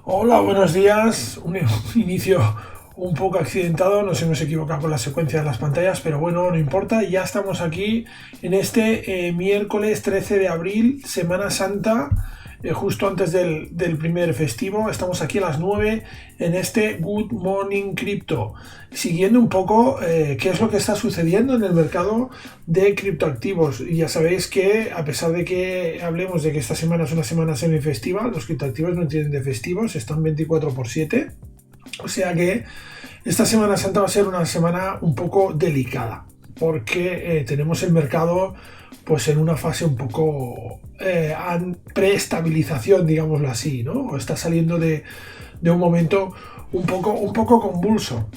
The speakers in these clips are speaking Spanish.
Hola, buenos días. Un inicio un poco accidentado, nos hemos equivocado con la secuencia de las pantallas, pero bueno, no importa. Ya estamos aquí en este miércoles 13 de abril, Semana Santa, justo antes del primer festivo. Estamos aquí a las 9 en este Good Morning Crypto, siguiendo un poco qué es lo que está sucediendo en el mercado de criptoactivos. Y ya sabéis que, a pesar de que hablemos de que esta semana es una semana semifestiva, los criptoactivos no tienen de festivos, están 24/7. O sea que esta Semana Santa va a ser una semana un poco delicada, porque tenemos el mercado pues en una fase un poco preestabilización, digámoslo así, ¿no? O está saliendo de un momento un poco convulso.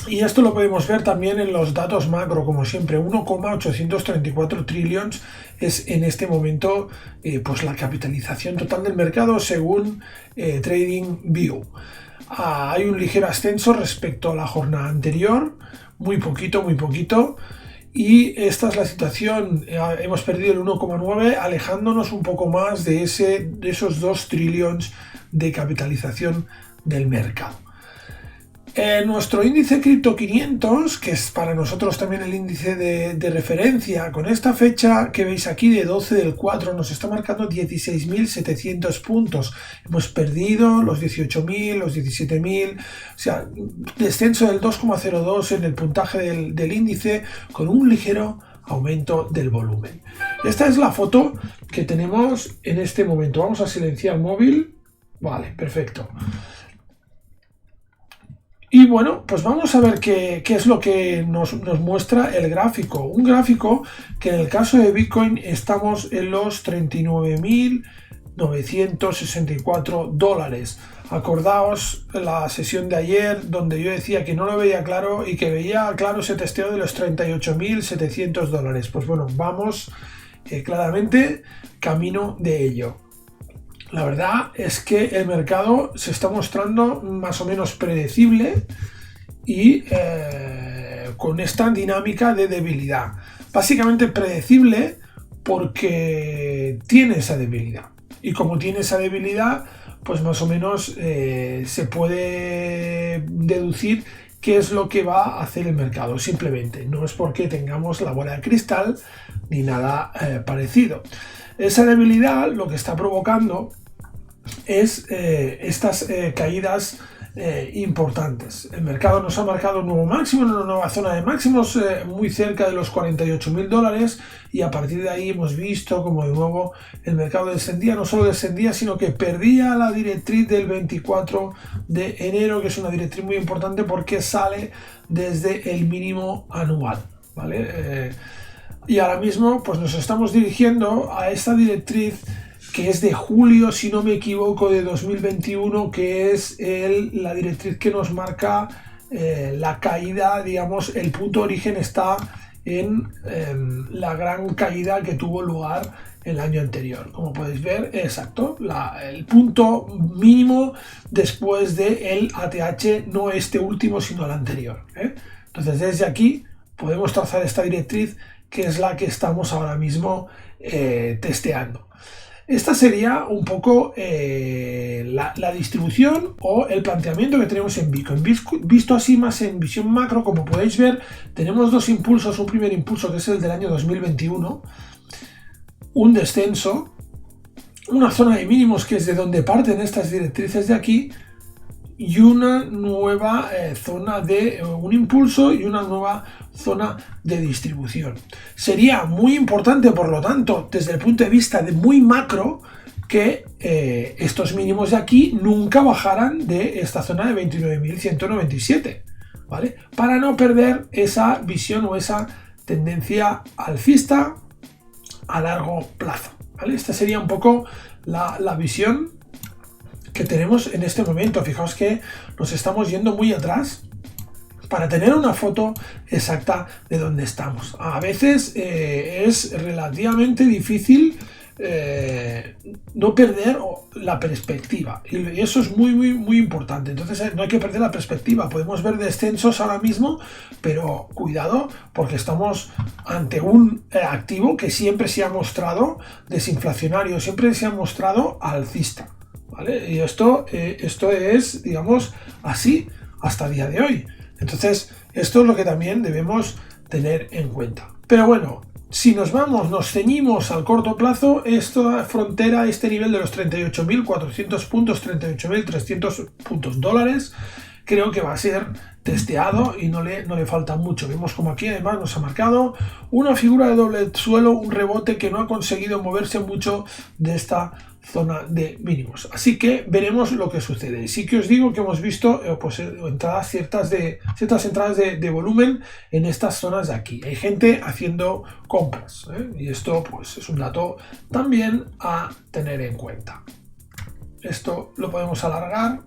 Y esto lo podemos ver también en los datos macro, como siempre. 1,834 trillones es en este momento pues la capitalización total del mercado según TradingView. Hay un ligero ascenso respecto a la jornada anterior, muy poquito. Y esta es la situación. Hemos perdido el 1,9, alejándonos un poco más de esos 2 trillones de capitalización del mercado. Nuestro índice Cripto 500, que es para nosotros también el índice de referencia, con esta fecha que veis aquí de 12 del 4, nos está marcando 16.700 puntos. Hemos perdido los 18.000, los 17.000, o sea, descenso del 2,02 en el puntaje del índice, con un ligero aumento del volumen. Esta es la foto que tenemos en este momento. Vamos a silenciar el móvil. Vale, perfecto. Y bueno, pues vamos a ver qué es lo que nos muestra el gráfico. Un gráfico que en el caso de Bitcoin estamos en los 39.964 dólares. Acordaos la sesión de ayer donde yo decía que no lo veía claro y que veía claro ese testeo de los 38.700 dólares. Pues bueno, vamos claramente camino de ello. La verdad es que el mercado se está mostrando más o menos predecible y con esta dinámica de debilidad. Básicamente predecible porque tiene esa debilidad. Y como tiene esa debilidad, pues más o menos se puede deducir qué es lo que va a hacer el mercado. Simplemente, no es porque tengamos la bola de cristal ni nada parecido. Esa debilidad lo que está provocando es estas caídas importantes. El mercado nos ha marcado un nuevo máximo, una nueva zona de máximos muy cerca de los 48.000 dólares, y a partir de ahí hemos visto como de nuevo el mercado descendía, no solo descendía, sino que perdía la directriz del 24 de enero, que es una directriz muy importante porque sale desde el mínimo anual, ¿vale? Y ahora mismo pues nos estamos dirigiendo a esta directriz que es de julio, si no me equivoco, de 2021, que es la directriz que nos marca la caída, digamos, el punto de origen está en la gran caída que tuvo lugar el año anterior. Como podéis ver, exacto, el punto mínimo después del ATH, no este último, sino el anterior, ¿eh? Entonces, desde aquí podemos trazar esta directriz, que es la que estamos ahora mismo testeando. Esta sería un poco la distribución o el planteamiento que tenemos en Bitcoin. Visto así más en visión macro, como podéis ver, tenemos dos impulsos. Un primer impulso, que es el del año 2021, un descenso, una zona de mínimos, que es de donde parten estas directrices de aquí, y una nueva zona de un impulso y una nueva zona de distribución. Sería muy importante, por lo tanto, desde el punto de vista de muy macro, que estos mínimos de aquí nunca bajaran de esta zona de 29.197, ¿vale? Para no perder esa visión o esa tendencia alcista a largo plazo, ¿vale? Esta sería un poco la visión que tenemos en este momento. Fijaos que nos estamos yendo muy atrás para tener una foto exacta de dónde estamos. A veces es relativamente difícil no perder la perspectiva, y eso es muy importante. Entonces no hay que perder la perspectiva. Podemos ver descensos ahora mismo, pero cuidado, porque estamos ante un activo que siempre se ha mostrado desinflacionario, siempre se ha mostrado alcista. ¿vale? Y esto es, digamos, así hasta el día de hoy. Entonces, esto es lo que también debemos tener en cuenta. Pero bueno, si nos ceñimos al corto plazo, esta frontera, este nivel de los 38.400 puntos, 38.300 puntos dólares, creo que va a ser testeado y no le falta mucho. Vemos como aquí además nos ha marcado una figura de doble suelo, un rebote que no ha conseguido moverse mucho de esta zona de mínimos. Así que veremos lo que sucede. Sí que os digo que hemos visto ciertas entradas de volumen en estas zonas de aquí. Hay gente haciendo compras, y esto pues es un dato también a tener en cuenta. Esto lo podemos alargar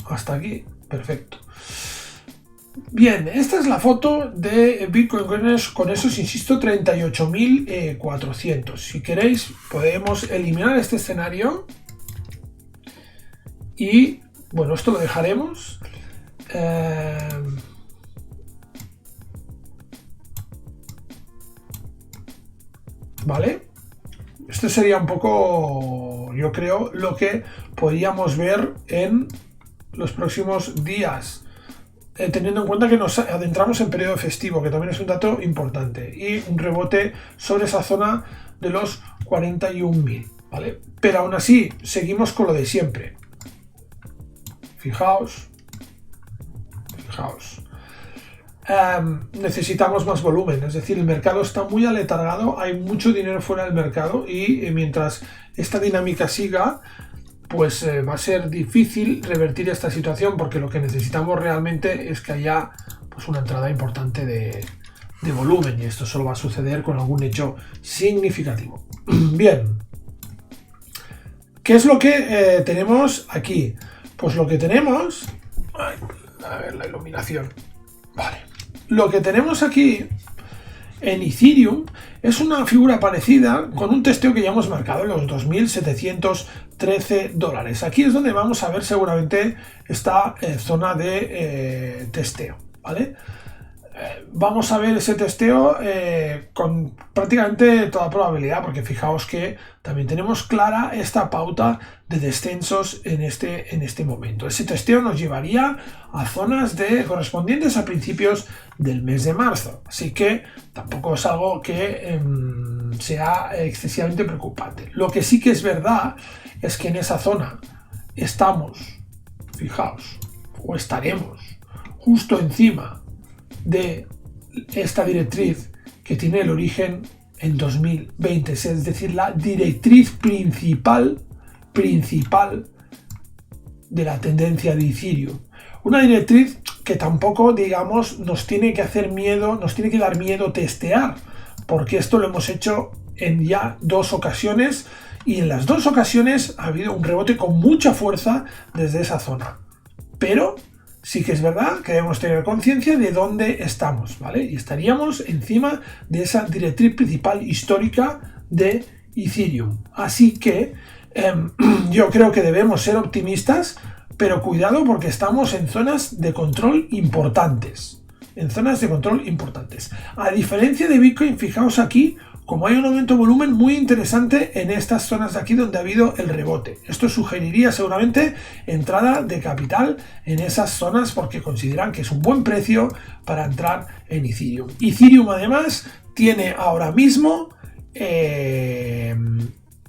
hasta aquí. Perfecto. Bien, esta es la foto de Bitcoin con esos, insisto, 38.400. Si queréis, podemos eliminar este escenario. Y, bueno, esto lo dejaremos. ¿Vale? Esto sería un poco, yo creo, lo que podríamos ver en los próximos días, teniendo en cuenta que nos adentramos en periodo festivo, que también es un dato importante, y un rebote sobre esa zona de los 41.000, ¿vale? Pero aún así, seguimos con lo de siempre. Fijaos. Necesitamos más volumen, es decir, el mercado está muy aletargado, hay mucho dinero fuera del mercado y mientras esta dinámica siga, pues va a ser difícil revertir esta situación, porque lo que necesitamos realmente es que haya pues una entrada importante de volumen, y esto solo va a suceder con algún hecho significativo. Bien, ¿qué es lo que tenemos aquí? Pues lo que tenemos... a ver la iluminación. Vale. Lo que tenemos aquí en Ethereum es una figura parecida con un testeo que ya hemos marcado en los 2.713 dólares. Aquí es donde vamos a ver seguramente esta zona de testeo, ¿vale? Vamos a ver ese testeo con prácticamente toda probabilidad, porque fijaos que también tenemos clara esta pauta de descensos en este momento. Ese testeo nos llevaría a zonas correspondientes a principios del mes de marzo, así que tampoco es algo que sea excesivamente preocupante. Lo que sí que es verdad es que en esa zona estamos, fijaos, o estaremos justo encima de esta directriz que tiene el origen en 2020, es decir, la directriz principal de la tendencia de Ethereum. Una directriz que tampoco, digamos, nos tiene que dar miedo testear, porque esto lo hemos hecho en ya 2 ocasiones, y en las 2 ocasiones ha habido un rebote con mucha fuerza desde esa zona. Pero sí que es verdad que debemos tener conciencia de dónde estamos, ¿vale? Y estaríamos encima de esa directriz principal histórica de Ethereum. Así que yo creo que debemos ser optimistas, pero cuidado, porque estamos en zonas de control importantes. A diferencia de Bitcoin, fijaos aquí, como hay un aumento de volumen muy interesante en estas zonas de aquí donde ha habido el rebote. Esto sugeriría seguramente entrada de capital en esas zonas, porque consideran que es un buen precio para entrar en Ethereum. Ethereum además tiene ahora mismo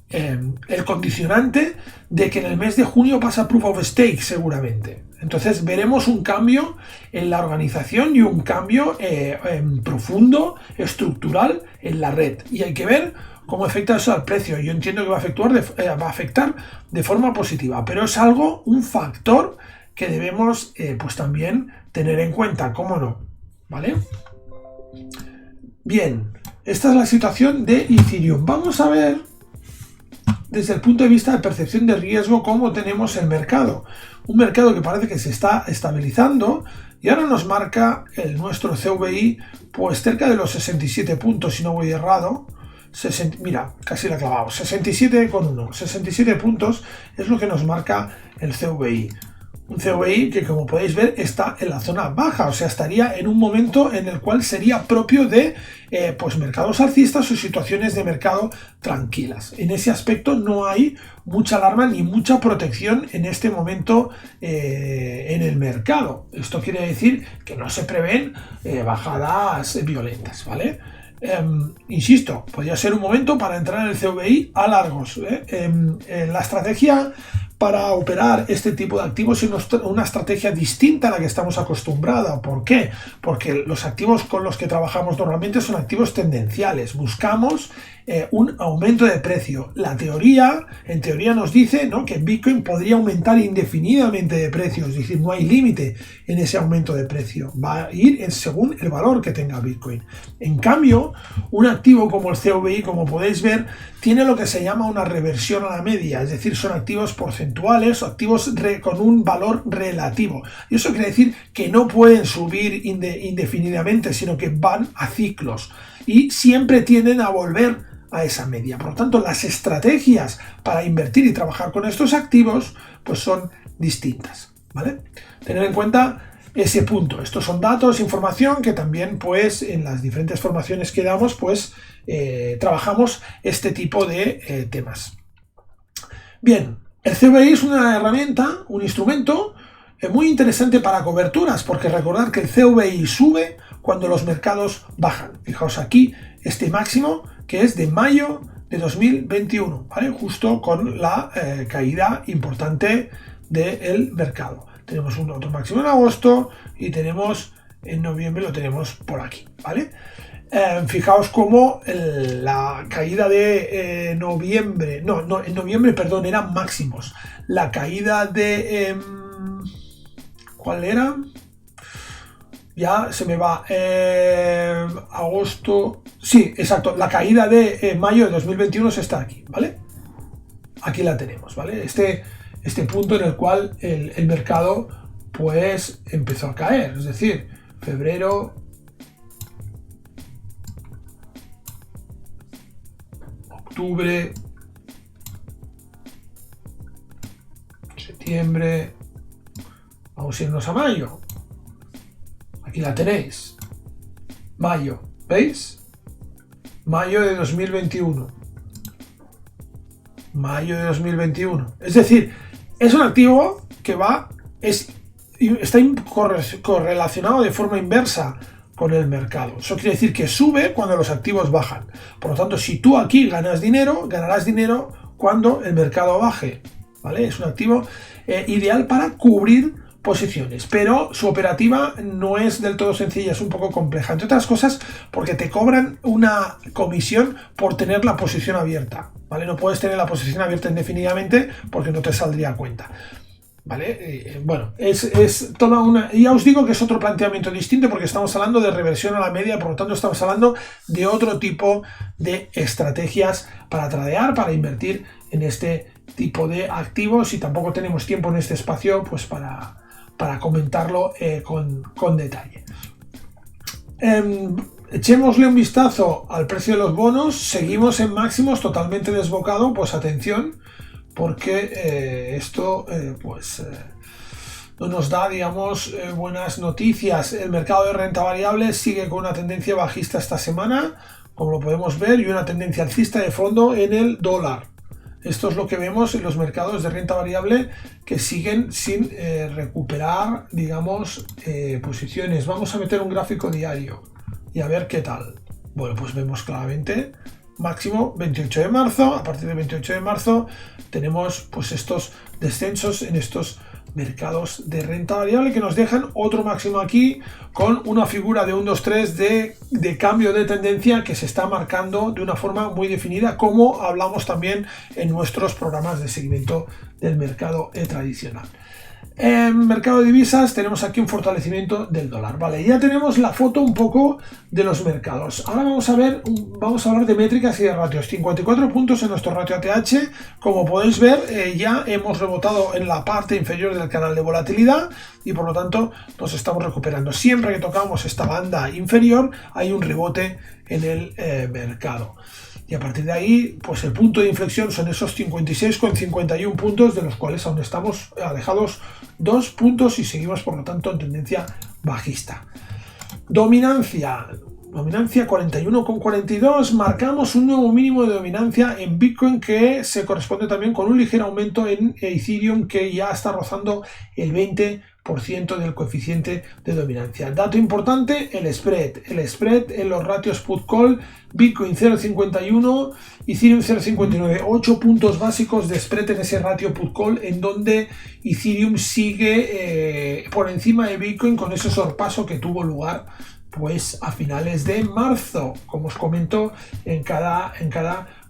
el condicionante de que en el mes de junio pasa Proof of Stake seguramente. Entonces veremos un cambio en la organización y un cambio profundo, estructural en la red. Y hay que ver cómo afecta eso al precio. Yo entiendo que va a afectar de forma positiva, pero es un factor que debemos pues también tener en cuenta, ¿cómo no? ¿Vale? Bien, esta es la situación de Ethereum. Vamos a ver desde el punto de vista de percepción de riesgo cómo tenemos el mercado. Un mercado que parece que se está estabilizando y ahora nos marca nuestro CVI pues cerca de los 67 puntos, si no voy errado. Mira, casi la clavamos, 67,1. 67 puntos es lo que nos marca el CVI. Un CVI que, como podéis ver, está en la zona baja, o sea, estaría en un momento en el cual sería propio de pues mercados alcistas o situaciones de mercado tranquilas. En ese aspecto no hay mucha alarma ni mucha protección en este momento en el mercado. Esto quiere decir que no se prevén bajadas violentas, ¿vale? Insisto, podría ser un momento para entrar en el CVI a largos. La estrategia para operar este tipo de activos es una estrategia distinta a la que estamos acostumbrados. ¿Por qué? Porque los activos con los que trabajamos normalmente son activos tendenciales. Buscamos un aumento de precio. En teoría nos dice, ¿no?, que Bitcoin podría aumentar indefinidamente de precio, es decir, no hay límite en ese aumento de precio. Va a ir según el valor que tenga Bitcoin. En cambio, un activo como el CVI, como podéis ver, tiene lo que se llama una reversión a la media, es decir, son activos porcentuales o activos con un valor relativo. Y eso quiere decir que no pueden subir indefinidamente, sino que van a ciclos y siempre tienden a volver a esa media. Por lo tanto, las estrategias para invertir y trabajar con estos activos pues son distintas, ¿vale? Tener en cuenta ese punto. Estos son datos, información que también pues en las diferentes formaciones que damos pues trabajamos este tipo de temas. Bien, el CVI es una herramienta, un instrumento muy interesante para coberturas, porque recordad que el CVI sube cuando los mercados bajan. Fijaos aquí este máximo que es de mayo de 2021, ¿vale? Justo con la caída importante del mercado. Tenemos un otro máximo en agosto y tenemos en noviembre, lo tenemos por aquí, ¿vale? Fijaos cómo la caída de noviembre, en noviembre, perdón, eran máximos. La caída de... ¿cuál era? Ya se me va. Agosto... Sí, exacto. La caída de mayo de 2021 está aquí, ¿vale? Aquí la tenemos, ¿vale? Este punto en el cual el mercado pues empezó a caer. Es decir, febrero... octubre... septiembre... Vamos a irnos a mayo. Aquí la tenéis. Mayo, ¿veis? Mayo de 2021. Mayo de 2021. Es decir, es un activo que está correlacionado de forma inversa con el mercado. Eso quiere decir que sube cuando los activos bajan. Por lo tanto, si tú aquí ganas dinero, ganarás dinero cuando el mercado baje, ¿vale? Es un activo ideal para cubrir posiciones, pero su operativa no es del todo sencilla, es un poco compleja, entre otras cosas porque te cobran una comisión por tener la posición abierta, ¿vale? No puedes tener la posición abierta indefinidamente porque no te saldría a cuenta, ¿vale? Bueno, es toda una... Ya os digo que es otro planteamiento distinto porque estamos hablando de reversión a la media, por lo tanto estamos hablando de otro tipo de estrategias para tradear, para invertir en este tipo de activos, y tampoco tenemos tiempo en este espacio pues para comentarlo con detalle. Echémosle un vistazo al precio de los bonos. Seguimos en máximos, totalmente desbocado. Pues atención, porque esto no nos da, digamos, buenas noticias. El mercado de renta variable sigue con una tendencia bajista esta semana, como lo podemos ver, y una tendencia alcista de fondo en el dólar. Esto es lo que vemos en los mercados de renta variable, que siguen sin recuperar, digamos, posiciones. Vamos a meter un gráfico diario y a ver qué tal. Bueno, pues vemos claramente máximo 28 de marzo. A partir del 28 de marzo tenemos pues estos descensos en estos mercados de renta variable que nos dejan otro máximo aquí con una figura de 1, 2, 3 de cambio de tendencia que se está marcando de una forma muy definida, como hablamos también en nuestros programas de seguimiento del mercado tradicional. En mercado de divisas tenemos aquí un fortalecimiento del dólar. Vale, ya tenemos la foto un poco de los mercados. Ahora vamos a hablar de métricas y de ratios. 54 puntos en nuestro ratio ATH. Como podéis ver, ya hemos rebotado en la parte inferior del canal de volatilidad y por lo tanto nos estamos recuperando. Siempre que tocamos esta banda inferior hay un rebote en el mercado. Y a partir de ahí, pues el punto de inflexión son esos 56,51 puntos, de los cuales aún estamos alejados 2 puntos y seguimos, por lo tanto, en tendencia bajista. Dominancia 41,42, marcamos un nuevo mínimo de dominancia en Bitcoin que se corresponde también con un ligero aumento en Ethereum, que ya está rozando el 20% del coeficiente de dominancia. Dato importante, el spread en los ratios put-call, Bitcoin 0,51, Ethereum 0,59, 8 puntos básicos de spread en ese ratio put-call, en donde Ethereum sigue por encima de Bitcoin con ese sorpaso que tuvo lugar pues a finales de marzo, como os comento en cada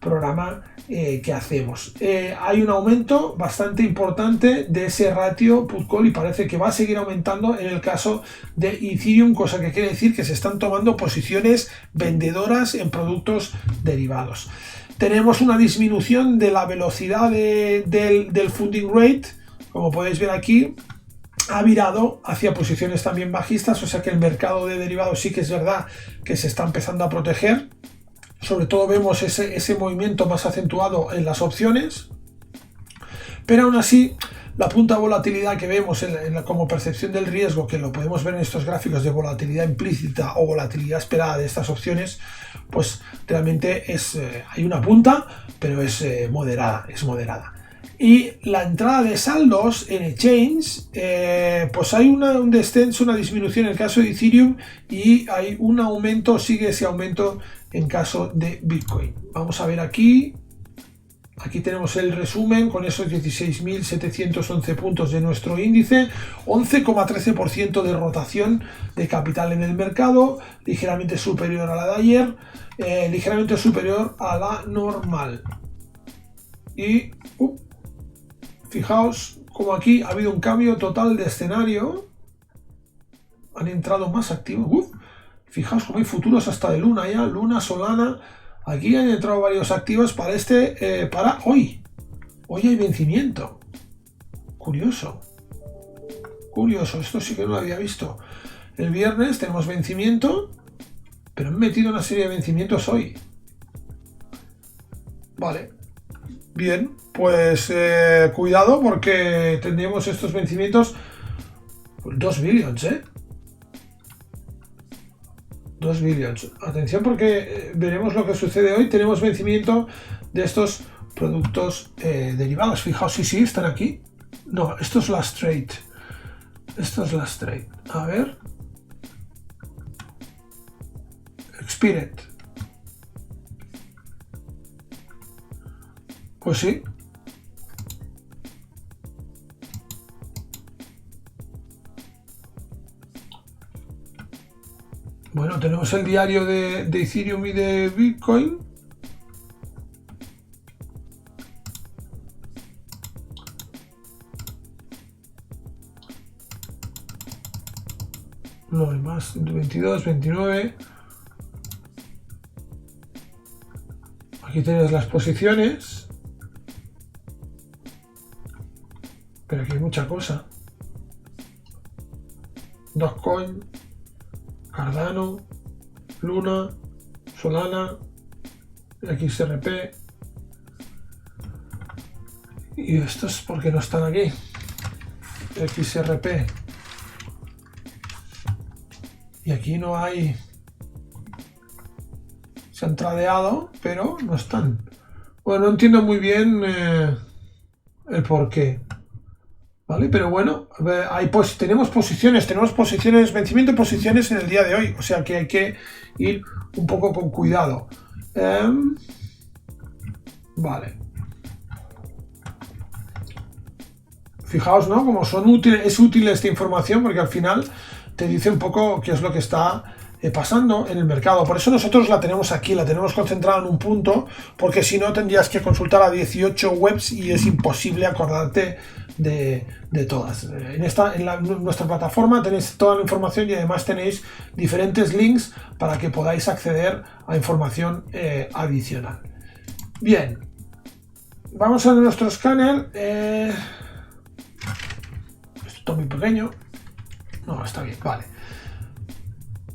programa que hacemos. Hay un aumento bastante importante de ese ratio put-call y parece que va a seguir aumentando en el caso de Ethereum, cosa que quiere decir que se están tomando posiciones vendedoras en productos derivados. Tenemos una disminución de la velocidad del funding rate, como podéis ver aquí. Ha virado hacia posiciones también bajistas, o sea que el mercado de derivados sí que es verdad que se está empezando a proteger. Sobre todo vemos ese movimiento más acentuado en las opciones, pero aún así la punta de volatilidad que vemos como percepción del riesgo, que lo podemos ver en estos gráficos de volatilidad implícita o volatilidad esperada de estas opciones, pues realmente hay una punta, pero es moderada. Y la entrada de saldos en exchange, pues hay un descenso, una disminución en el caso de Ethereum y hay un aumento, sigue ese aumento en caso de Bitcoin. Vamos a ver aquí tenemos el resumen con esos 16.711 puntos de nuestro índice, 11,13% de rotación de capital en el mercado, ligeramente superior a la de ayer, ligeramente superior a la normal. Y fijaos como aquí ha habido un cambio total de escenario. Han entrado más activos. Fijaos como hay futuros hasta de Luna ya. Luna, Solana. Aquí han entrado varios activos para para hoy. Hoy hay vencimiento. Curioso. Esto sí que no lo había visto. El viernes tenemos vencimiento, pero han metido una serie de vencimientos hoy. Vale. Bien, pues cuidado porque tendríamos estos vencimientos 2 billions, 2 billions. Atención porque veremos lo que sucede hoy. Tenemos vencimiento de estos productos derivados. Fijaos, sí, están aquí. No, esto es last trade. A ver. Expired. Pues sí. Bueno, tenemos el diario de Ethereum y de Bitcoin. No hay más, 22, 29. Aquí tenéis las posiciones. Pero aquí hay mucha cosa. Dogecoin, Cardano, Luna, Solana, XRP. Y estos, ¿por qué no están aquí? XRP. Y aquí no hay. Se han tradeado, pero no están. Bueno, no entiendo muy bien el por qué. ¿Vale? Pero bueno, tenemos posiciones, vencimiento de posiciones en el día de hoy, o sea que hay que ir un poco con cuidado. Vale. Fijaos, ¿no? Como es útil esta información porque al final te dice un poco qué es lo que está pasando en el mercado. Por eso nosotros la tenemos aquí, la tenemos concentrada en un punto, porque si no tendrías que consultar a 18 webs y es imposible acordarte de todas. En nuestra plataforma tenéis toda la información y además tenéis diferentes links para que podáis acceder a información adicional. Bien, vamos a nuestro escáner. Esto es muy pequeño. No, está bien, vale.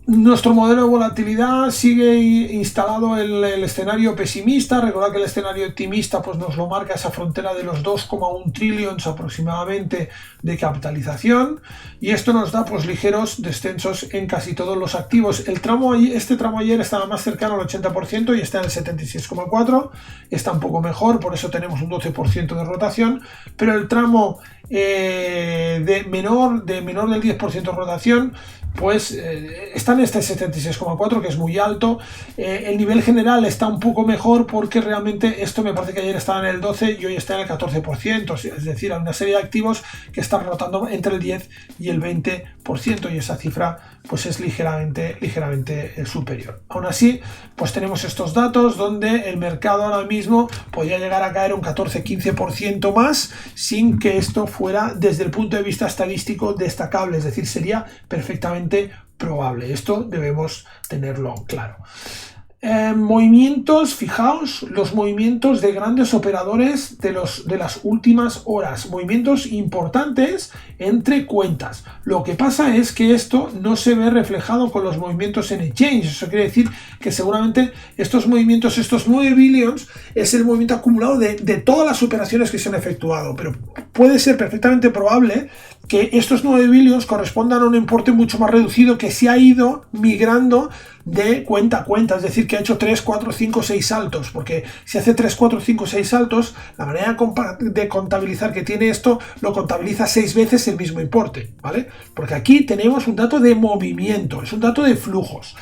Nuestro modelo de volatilidad sigue instalado el escenario pesimista. Recordad que el escenario optimista pues nos lo marca esa frontera de los 2,1 trillones aproximadamente de capitalización, y esto nos da pues ligeros descensos en casi todos los activos. Este tramo ayer estaba más cercano al 80% y está en el 76,4%, está un poco mejor, por eso tenemos un 12% de rotación, pero el tramo de menor del 10% de rotación pues está en este 76,4, que es muy alto. El nivel general está un poco mejor porque realmente esto me parece que ayer estaba en el 12 y hoy está en el 14%, es decir, hay una serie de activos que están rotando entre el 10 y el 20%, y esa cifra pues es ligeramente superior. Aún así, pues tenemos estos datos donde el mercado ahora mismo podría llegar a caer un 14-15% más sin que esto fuera desde el punto de vista estadístico destacable, es decir, sería perfectamente probable. Esto debemos tenerlo claro. Movimientos, fijaos, los movimientos de grandes operadores de las últimas horas, movimientos importantes entre cuentas. Lo que pasa es que esto no se ve reflejado con los movimientos en exchange. Eso quiere decir que seguramente estos movimientos, estos 9 billions, es el movimiento acumulado de todas las operaciones que se han efectuado, pero puede ser perfectamente probable que estos 9 billions correspondan a un importe mucho más reducido que se ha ido migrando de cuenta a cuenta, es decir, que ha hecho 3, 4, 5, 6 saltos, porque si hace 3, 4, 5, 6 saltos, la manera de contabilizar que tiene esto lo contabiliza 6 veces el mismo importe, ¿vale? Porque aquí tenemos un dato de movimiento, es un dato de flujos.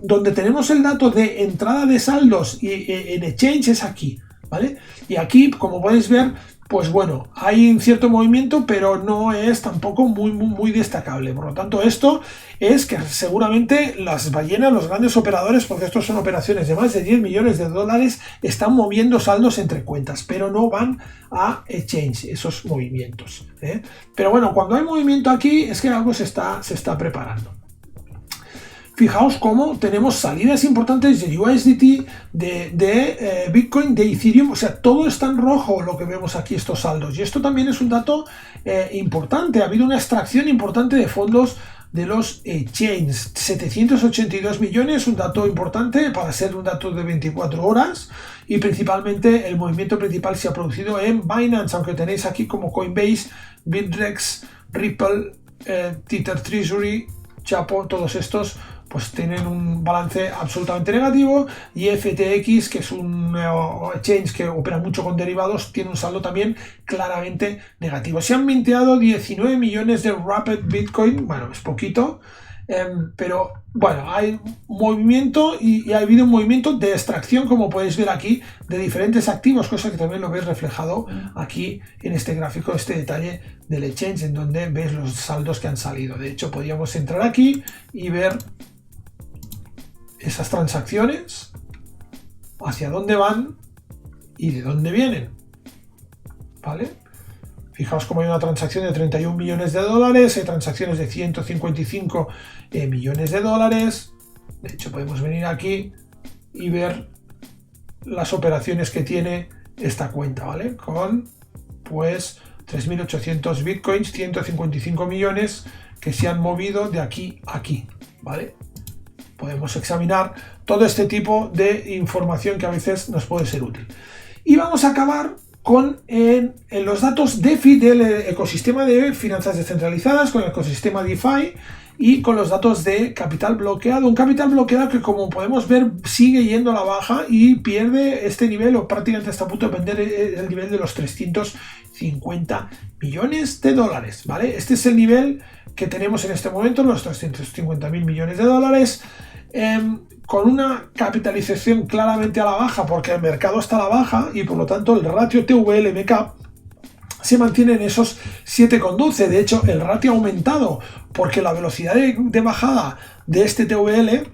Donde tenemos el dato de entrada de saldos y en exchange es aquí, ¿vale? Y aquí, como podéis ver, pues bueno, hay un cierto movimiento, pero no es tampoco muy destacable. Por lo tanto, esto es que seguramente las ballenas, los grandes operadores, porque estos son operaciones de más de 10 millones de dólares, están moviendo saldos entre cuentas, pero no van a exchange esos movimientos, ¿eh? Pero bueno, cuando hay movimiento aquí es que algo se está preparando. Fijaos cómo tenemos salidas importantes de USDT, de Bitcoin, de Ethereum, o sea, todo está en rojo lo que vemos aquí, estos saldos. Y esto también es un dato importante. Ha habido una extracción importante de fondos de los exchanges. 782 millones, un dato importante para ser un dato de 24 horas. Y principalmente el movimiento principal se ha producido en Binance, aunque tenéis aquí como Coinbase, Bitrex, Ripple, Tether Treasury, Chapo, todos estos pues tienen un balance absolutamente negativo, y FTX, que es un exchange que opera mucho con derivados, tiene un saldo también claramente negativo. Se han minteado 19 millones de Rapid Bitcoin, bueno, es poquito, pero bueno, hay movimiento y ha habido un movimiento de extracción, como podéis ver aquí, de diferentes activos, cosa que también lo veis reflejado aquí en este gráfico, este detalle del exchange, en donde veis los saldos que han salido. De hecho, podríamos entrar aquí y ver esas transacciones, hacia dónde van y de dónde vienen, ¿vale? Fijaos cómo hay una transacción de 31 millones de dólares, hay transacciones de 155 millones de dólares. De hecho, podemos venir aquí y ver las operaciones que tiene esta cuenta, ¿vale? Con, pues, 3.800 bitcoins, 155 millones que se han movido de aquí a aquí, ¿vale? Podemos examinar todo este tipo de información que a veces nos puede ser útil. Y vamos a acabar con en los datos DeFi del ecosistema de finanzas descentralizadas, con el ecosistema DeFi y con los datos de capital bloqueado. Un capital bloqueado que, como podemos ver, sigue yendo a la baja y pierde este nivel, o prácticamente está a punto de vender el nivel de los 350 millones de dólares, ¿vale? Este es el nivel que tenemos en este momento, los 350.000 millones de dólares, con una capitalización claramente a la baja, porque el mercado está a la baja y por lo tanto el ratio TVL-MK se mantiene en esos 7,12. De hecho, el ratio ha aumentado porque la velocidad de bajada de este TVL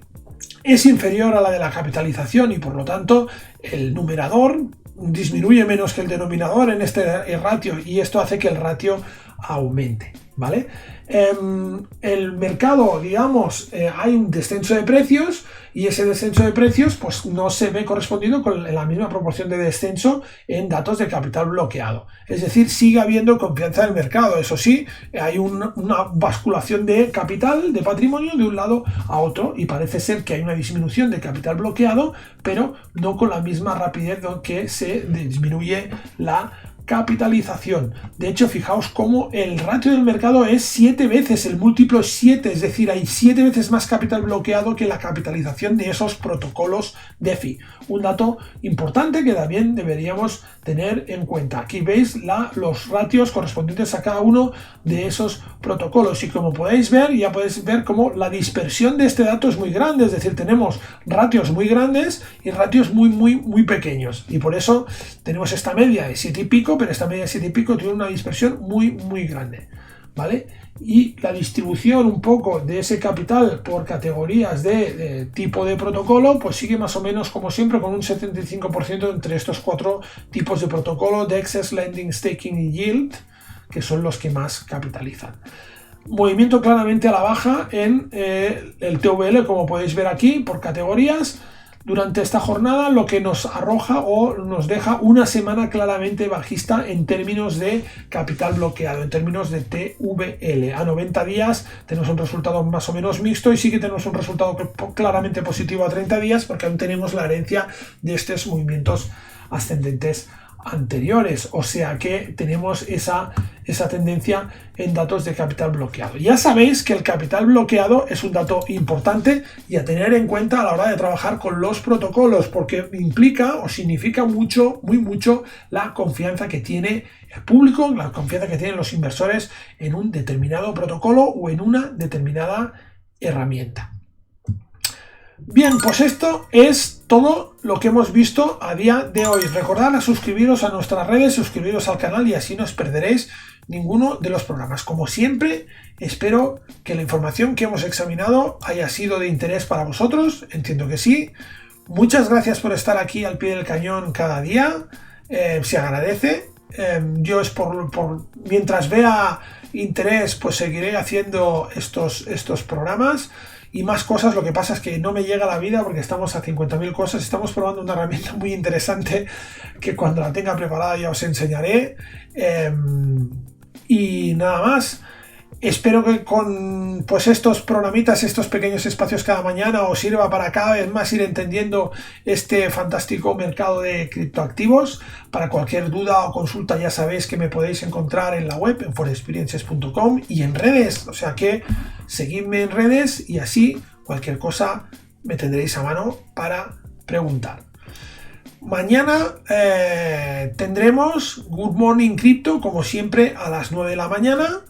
es inferior a la de la capitalización y por lo tanto el numerador disminuye menos que el denominador en este ratio, y esto hace que el ratio aumente, ¿vale? El mercado, digamos, hay un descenso de precios y ese descenso de precios pues no se ve correspondido con la misma proporción de descenso en datos de capital bloqueado. Es decir, sigue habiendo confianza en el mercado. Eso sí, hay una basculación de capital, de patrimonio, de un lado a otro y parece ser que hay una disminución de capital bloqueado, pero no con la misma rapidez que se disminuye la capitalización. De hecho, fijaos cómo el ratio del mercado es 7 veces, el múltiplo es 7, es decir, hay 7 veces más capital bloqueado que la capitalización de esos protocolos DeFi. Un dato importante que también deberíamos tener en cuenta. Aquí veis los ratios correspondientes a cada uno de esos protocolos y como podéis ver, ya podéis ver cómo la dispersión de este dato es muy grande, es decir, tenemos ratios muy grandes y ratios muy pequeños y por eso tenemos esta media de 7 y pico, pero esta media de 7 y pico tiene una dispersión muy grande, ¿vale? Y la distribución un poco de ese capital por categorías de tipo de protocolo pues sigue más o menos como siempre con un 75% entre estos 4 tipos de protocolo: DEX, Lending, Staking y Yield, que son los que más capitalizan. Movimiento claramente a la baja en el TVL, como podéis ver aquí, por categorías durante esta jornada, lo que nos arroja o nos deja una semana claramente bajista en términos de capital bloqueado, en términos de TVL. A 90 días tenemos un resultado más o menos mixto y sí que tenemos un resultado claramente positivo a 30 días porque aún tenemos la herencia de estos movimientos ascendentes anteriores, o sea que tenemos esa tendencia en datos de capital bloqueado. Ya sabéis que el capital bloqueado es un dato importante y a tener en cuenta a la hora de trabajar con los protocolos, porque implica o significa mucho la confianza que tiene el público, la confianza que tienen los inversores en un determinado protocolo o en una determinada herramienta. Bien, pues esto es todo lo que hemos visto a día de hoy. Recordad a suscribiros a nuestras redes, suscribiros al canal y así no os perderéis ninguno de los programas. Como siempre, espero que la información que hemos examinado haya sido de interés para vosotros. Entiendo que sí. Muchas gracias por estar aquí al pie del cañón cada día. Se agradece. Yo es mientras vea interés, pues seguiré haciendo estos programas. Y más cosas, lo que pasa es que no me llega la vida porque estamos a 50.000 cosas. Estamos probando una herramienta muy interesante que cuando la tenga preparada ya os enseñaré. Y nada más. Espero que con pues estos programitas, estos pequeños espacios cada mañana os sirva para cada vez más ir entendiendo este fantástico mercado de criptoactivos. Para cualquier duda o consulta ya sabéis que me podéis encontrar en la web, en forexperiences.com y en redes. O sea que seguidme en redes y así cualquier cosa me tendréis a mano para preguntar. Mañana tendremos Good Morning Crypto como siempre a las 9 de la mañana.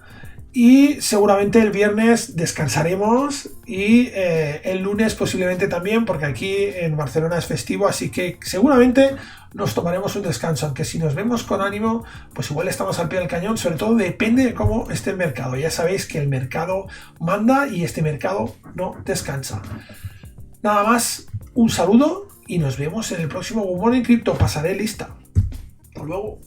Y seguramente el viernes descansaremos y el lunes posiblemente también, porque aquí en Barcelona es festivo, así que seguramente nos tomaremos un descanso, aunque si nos vemos con ánimo, pues igual estamos al pie del cañón. Sobre todo depende de cómo esté el mercado. Ya sabéis que el mercado manda y este mercado no descansa. Nada más, un saludo y nos vemos en el próximo Good Morning Crypto. Pasaré lista. Hasta luego.